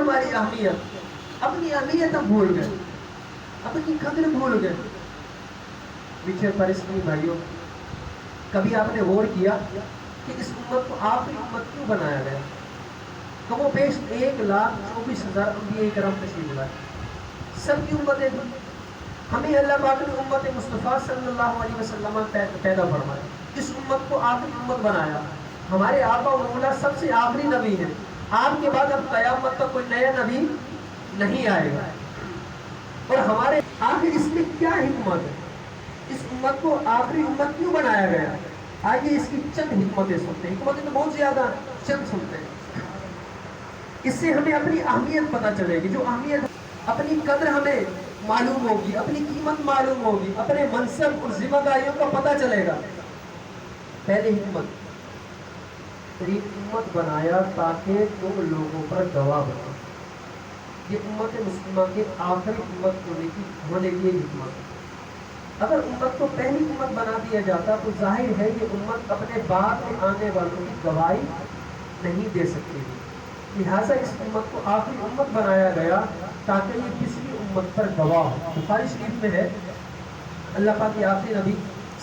ہماری اہمیت، اپنی اہمیت ہم بھول گئے، اپنی قدر بھول گئے۔ پیچھے پر اسلامی بھائیوں، کبھی آپ نے غور کیا کہ اس امت کو آخری امت کیوں بنایا گیا؟ کم و بیش 1,24,000 انبیاء کرام تشریف لائے، سب کی امتیں تھیں۔ ہمیں اللہ پاک نے امت مصطفیٰ صلی اللہ علیہ وسلم پیدا فرمایا، اس امت کو آخری امت بنایا۔ ہمارے آقا و مولا سب سے آخری نبی ہیں، آپ کے بعد اب قیامت تک کوئی نیا نبی نہیں آئے گا۔ اور ہمارے آخر اس میں کیا حکمت ہے؟ اس امت کو آخری امت کیوں بنایا گیا؟ آئیے اس کی چند حکمتیں سنتے ہیں۔ حکمتیں تو بہت زیادہ، چند سنتے ہیں۔ اس سے ہمیں اپنی اہمیت پتہ چلے گی، جو اہمیت، اپنی قدر ہمیں معلوم ہوگی، اپنی قیمت معلوم ہوگی، اپنے منصب اور ذمہ داریوں کا پتہ چلے گا۔ پہلی حکمت، امت بنایا تاکہ تم لوگوں پر گواہ بنو۔ یہ امت مسلمہ کے آخری امت ہونے کی حکمت ہے۔ اگر امت کو پہلی امت بنا دیا جاتا تو ظاہر ہے یہ امت اپنے بعد میں آنے والوں کی گواہی نہیں دے سکتی تھی، لہٰذا اس امت کو آخری امت بنایا گیا تاکہ یہ پچھلی امت پر گواہ ہو۔ بخاری شریف میں ہے، اللہ پاک کے آخری نبی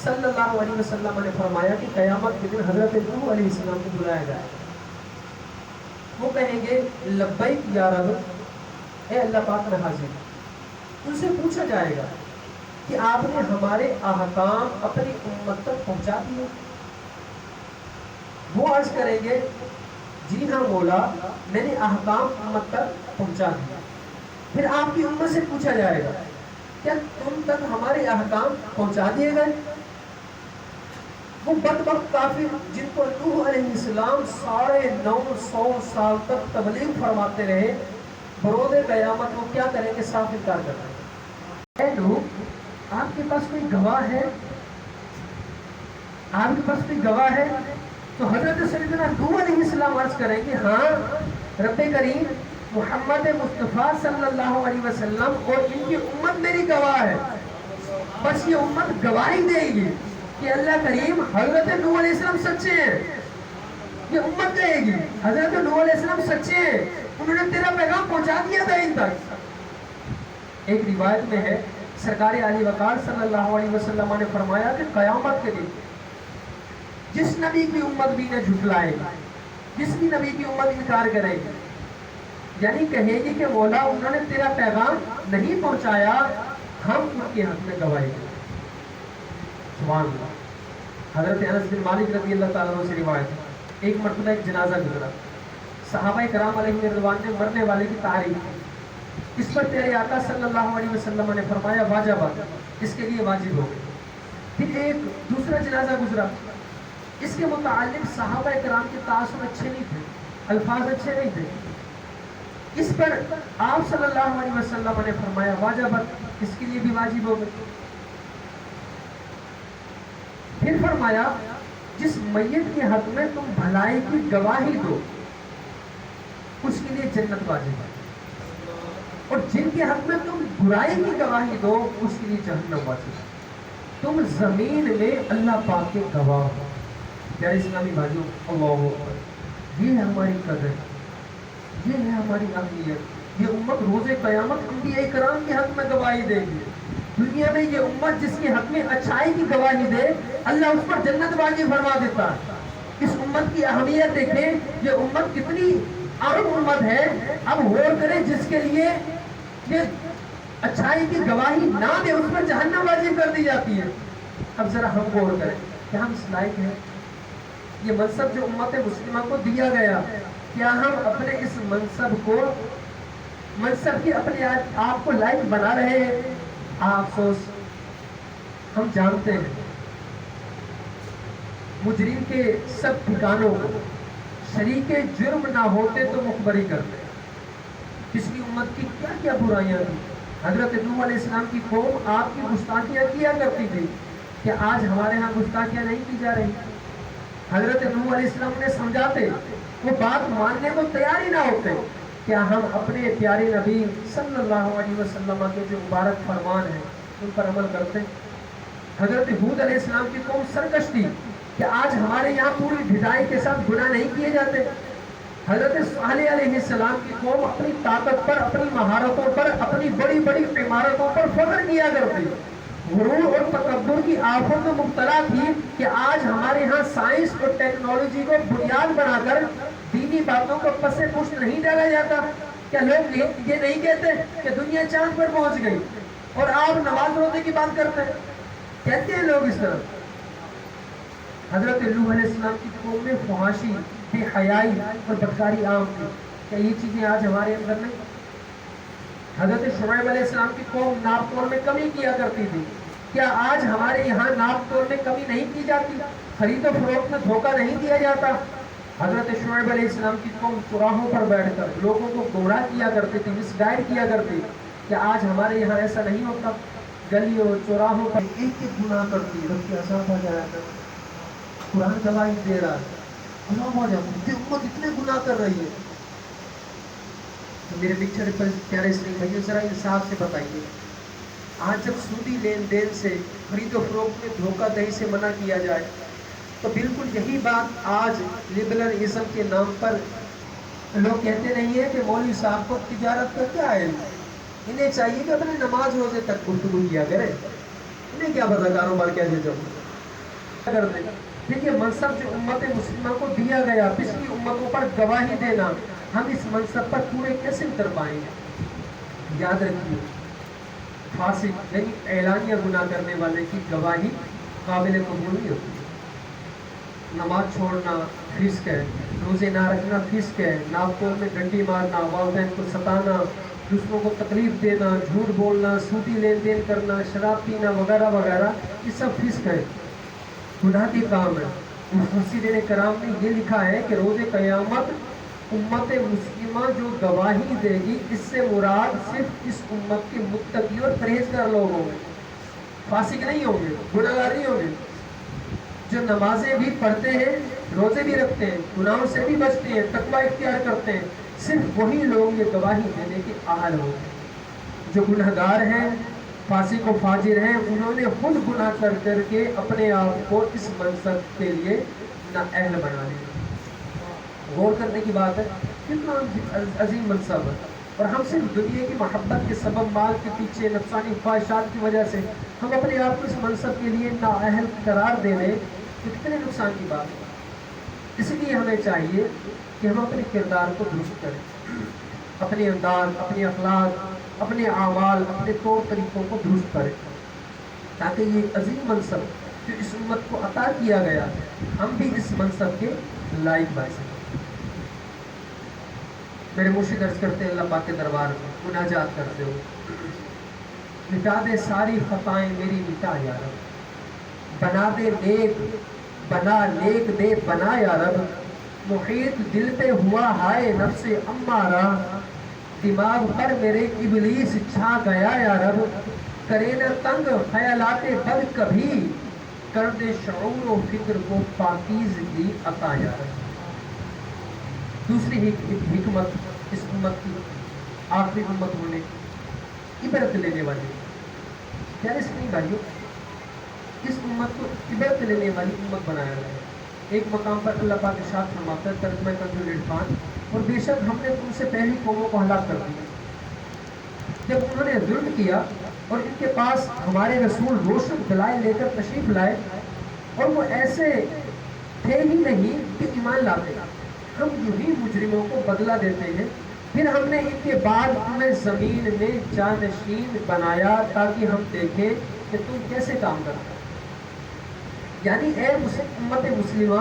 صلی اللہ علیہ وسلم نے فرمایا کہ قیامت کے دن حضرت نوح علیہ السلام کو بلایا جائے، وہ کہیں گے لبیک یا رب، اے اللہ پاک میں حاضر۔ ان سے پوچھا جائے گا کہ آپ نے ہمارے احکام اپنی امت تک پہنچا دیے؟ وہ عرض کریں گے جی ہاں مولا، میں نے احکام امت تک پہنچا دیا۔ پھر آپ کی امت سے پوچھا جائے گا کیا تم تک ہمارے احکام پہنچا دیے گئے؟ وہ بدبخت کافر جن کو نوح علیہ السلام 950 سال تک تبلیغ فرماتے رہے، بروز قیامت وہ کیا کریں گے؟ صاف انکار کر رہے ہیں۔ اے نوح، آپ کے پاس کوئی گواہ ہے؟ آپ کے پاس کوئی گواہ ہے؟ تو حضرت سیدنا نوح علیہ السلام عرض کریں گے ہاں رب کریم، محمد مصطفیٰ صلی اللہ علیہ وسلم اور ان کی امت میری گواہ ہے۔ بس یہ امت گواہی دے گی کہ اللہ کریم حضرت نوح علیہ السلام سچے ہیں۔ یہ امت کہے گی حضرت نوح علیہ السلام سچے ہیں، انہوں نے تیرا پیغام پہنچا دیا تھا ان تک۔ ایک روایت میں ہے، سرکار عالی وقار صلی اللہ علیہ وسلم نے فرمایا کہ قیامت کے دن جس نبی کی امت بھی نے جھٹلائے گی، جس کی نبی کی امت انکار کرے گی، یعنی کہے گی کہ مولا انہوں نے تیرا پیغام نہیں پہنچایا، ہم ان کے حق میں گواہی دیں۔ سبحان اللہ۔ حضرت انس بن مالک رضی اللہ تعالیٰ عنہ سے روایت ہے، ایک مرتبہ ایک جنازہ گزرا، صحابہ کرام علیہ رضوان نے مرنے والے کی تعریف کی، اس پر پیارے آقا صلی اللہ علیہ وسلم نے فرمایا واجب، اس کے لیے واجب ہو گئی۔ پھر ایک دوسرا جنازہ گزرا، اس کے متعلق صحابہ کرام کے تاثر اچھے نہیں تھے، الفاظ اچھے نہیں تھے، اس پر آپ صلی اللہ علیہ وسلم نے فرمایا واجب، اس کے لیے بھی واجب ہو گئی۔ پھر فرمایا جس میت کے حق میں تم بھلائی کی گواہی دو اس کے لیے جنت واجب ہے، اور جن کے حق میں تم برائی کی گواہی دو اس کے لیے جہنم واجب ہے۔ تم زمین میں اللہ پاک کے گواہ ہو۔ پیارے اسلامی بھائیوں، اللہ اکبر، یہ ہے ہماری قدر، یہ ہے ہماری اہمیت۔ یہ امت روز قیامت انبیاء کرام کے حق میں گواہی دے گی۔ دنیا میں یہ امت جس کے حق میں اچھائی کی گواہی دے، اللہ اس پر جنت واجب فرما دیتا ہے۔ اس امت کی اہمیت دیکھیں، یہ امت کتنی اہم امت ہے۔ اب غور کریں، جس کے لیے یہ اچھائی کی گواہی نہ دے اس پر جہنم واجب کر دی جاتی ہے۔ اب ذرا ہم غور کریں، کیا ہم اس لائق ہیں؟ یہ منصب جو امت مسلمہ کو دیا گیا، کیا ہم اپنے اس منصب کی اپنے آپ کو لائق بنا رہے ہیں؟ افسوس، ہم جانتے ہیں مجرم کے سب ٹھکانوں کو شریک جرم نہ ہوتے تو مخبری کرتے۔ پچھلی امت کی کیا کیا برائیاں تھیں؟ حضرت نوح علیہ السلام کی قوم آپ کی گستاخیاں کیا کرتی تھی، کہ آج ہمارے ہاں گستاخیاں نہیں کی جا رہی؟ حضرت نوح علیہ السلام نے سمجھاتے، وہ بات ماننے کو تیار ہی نہ ہوتے۔ کیا ہم اپنے پیارے نبی صلی اللہ علیہ وسلم کے جو مبارک فرمان ہیں ان پر عمل کرتے؟ حضرت ہود علیہ السلام کی قوم سرکش تھی، کہ آج ہمارے یہاں پوری ڈھٹائی کے ساتھ گناہ نہیں کیے جاتے؟ حضرت صالح علیہ السلام کی قوم اپنی طاقت پر، اپنی مہارتوں پر، اپنی بڑی بڑی عمارتوں پر فخر کیا کرتی، غرور اور تکبر کی آفت میں مبتلا تھی کہ آج ہمارے ہاں سائنس اور ٹیکنالوجی کو بنیاد بنا کر دینی باتوں کو پس پشت نہیں ڈالا جاتا؟ کیا لوگ یہ نہیں کہتے کہ دنیا چاند پر پہنچ گئی اور آپ نماز روزے کی بات کرتے ہیں؟ کہتے ہیں لوگ اس طرح۔ حضرت نوح علیہ السلام کی قوم میں فحاشی، بے حیائی اور بدکاری عام تھی، کیا یہ چیزیں آج ہمارے اندر نہیں؟ حضرت شعیب علیہ السلام کی قوم ناپ تول میں کمی کیا کرتی تھی، کیا آج ہمارے یہاں ناپ تول میں کمی نہیں کی جاتی؟ خرید و فروخت میں دھوکہ نہیں دیا جاتا؟ حضرت شعیب علیہ السلام کی قوم چوراہوں پر بیٹھ کر لوگوں کو گمراہ کیا کرتی تھی، مس گائیڈ کیا کرتی، کیا آج ہمارے یہاں ایسا نہیں ہوتا؟ گلیوں چوراہوں پر ایک ایک گناہ کرتی، رب کی عذاب آ جایا کرتا۔ قرآن گواہی دے رہا ہے، اللہ ہو جائے کہ امت اتنے گناہ کر رہی ہے۔ تو میرے پکچر پر پیارے اسلامی بھائیو، ذرا انصاف سے بتائیے، آج جب سودی لین دین سے، خرید و فروخت میں دھوکہ دہی سے منع کیا جائے، تو بالکل یہی بات آج لبرلزم کے نام پر لوگ کہتے نہیں ہیں کہ مولوی صاحب کو تجارت کا کیا ہے، انہیں چاہیے کہ اپنے نماز روزے تک گفتگو کیا کرے، انہیں کیا پتا کاروبار کیسے چلتا کر دیں۔ دیکھیے منصب جو امت مسلمہ کو دیا گیا، پچھلی امتوں پر گواہی دینا، ہم اس منصب پر پورے کیسے اتر پائیں گے؟ یاد رکھیے، فاسق یعنی اعلانیہ گناہ کرنے والے کی گواہی قابل قبول نہیں ہوتی۔ نماز چھوڑنا فسق ہے، روزے نہ رکھنا فسق ہے، ناپتول میں ڈنڈی مارنا، والدین کو ستانا، دوسروں کو تکلیف دینا، جھوٹ بولنا، سودی لین دین کرنا، شراب پینا وغیرہ وغیرہ، یہ سب فسق ہے، گناہ کے کام ہے۔ مفسرین کرام نے یہ لکھا ہے کہ روز قیامت امت مسلمہ جو گواہی دے گی، اس سے مراد صرف اس امت کے متقی اور پرہیزگار لوگ ہوں گے، فاسق نہیں ہوں گے، گناہ گار نہیں ہوں گے۔ جو نمازیں بھی پڑھتے ہیں، روزے بھی رکھتے ہیں، گناہوں سے بھی بچتے ہیں، تقوی اختیار کرتے ہیں، صرف وہی لوگ یہ گواہی دینے کے اہل ہوں گے۔ جو گناہ گار ہیں، فاسق و فاجر ہیں، انہوں نے خود گناہ کر کر کے اپنے آپ کو اس منصب کے لیے نااہل بنا لیا۔ غور کرنے کی بات ہے، کتنا عظیم منصب ہے، اور ہم صرف دنیا کی محبت کے سبب، مال کے پیچھے، نفسانی خواہشات کی وجہ سے ہم اپنے آپ کو اس منصب کے لیے نااہل قرار دے لیں، تو کتنے نقصان کی بات ہے۔ اس لیے ہمیں چاہیے کہ ہم اپنے کردار کو درست کریں، اپنے انداز، اپنے اخلاق، اپنے اعمال، اپنے طور طریقوں کو درست کریں، تاکہ یہ عظیم منصب جو اس امت کو عطا کیا گیا، ہم بھی اس منصب کے لائق بن سکیں۔ میرے مرشد عرض کرتے ہیں اللہ پاک کے دربار میں مناجات کرتے ہو، مٹا دے ساری خطائیں میری مٹا یا رب، بنا دے نیک، بنا نیک دے بنا یا رب، محیط دل پہ ہوا ہائے نفس امارہ، دماغ پر میرے ابلیس چھا گیا یا رب، کرے نہ تنگ خیالات بد کبھی، کر دے شعور و فکر کو پاکیزگی عطا یا رب۔ دوسری حکمت اس امت کی، آخری امت ہونے کی، عبرت لینے والی، پیارے اسلامی بھائیوں، اس امت کو عبرت لینے والی امت بنایا گیا ہے۔ ایک مقام پر اللہ پاک ارشاد فرماتا ہے ترجمہ کنز العرفان، اور بے شک ہم نے تم سے پہلی قوموں کو ہلاک کر دیا جب انہوں نے ظلم کیا، اور ان کے پاس ہمارے رسول روشن دلائل لے کر تشریف لائے، اور وہ ایسے تھے ہی نہیں کہ ایمان لاتے، ہم یوں ہی مجرموں کو بدلہ دیتے ہیں۔ پھر ہم نے ان کے بعد تمہیں زمین میں جانشین بنایا تاکہ ہم دیکھیں کہ تم کیسے کام کرتے ہیں۔ یعنی اے امت مسلمہ،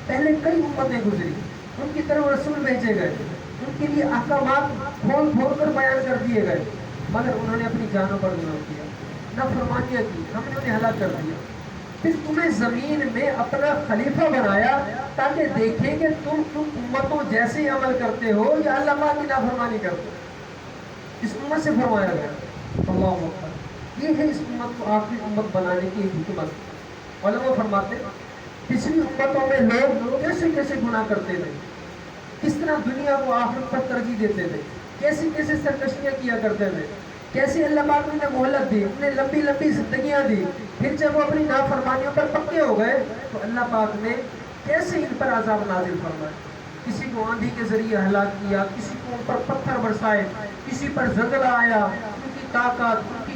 پہلے کئی امتیں گزری، ان کی طرف رسول بھیجے گئے، ان کے لیے احکامات کھول کھول کر بیان کر دیے گئے، مگر انہوں نے اپنی جانوں پر ظلم کیا، نافرمانیاں کی، ہم نے انہیں ہلاک کر دیا۔ پھر تمہیں زمین میں اپنا خلیفہ بنایا تاکہ دیکھیں کہ تم امتوں جیسے ہی عمل کرتے ہو یا اللہ پاک کی نافرمانی کرتے ہو۔ اس امت سے فرمایا گیا، اللہ اکبر۔ یہ ہے اس امت کو آخری امت بنانے کی ایک حکمت۔ علماء فرماتے ہیں پچھلی امتوں میں لوگ کیسے کیسے گناہ کرتے تھے، کس طرح دنیا کو آخرت پر ترجیح دیتے تھے، کیسی کیسے سرکشیاں کیا کرتے تھے، کیسے اللہ پاک نے انہیں مہلت دی، انہیں لمبی لمبی زندگیاں دی۔ پھر جب وہ اپنی نافرمانیوں پر پکے ہو گئے تو اللہ پاک نے کیسے ان پر عذاب نازل فرمایا۔ کسی کو آندھی کے ذریعے ہلاک کیا، کسی کو ان پر پتھر برسائے، کسی پر زلزلہ آیا، ان کی طاقت، ان کی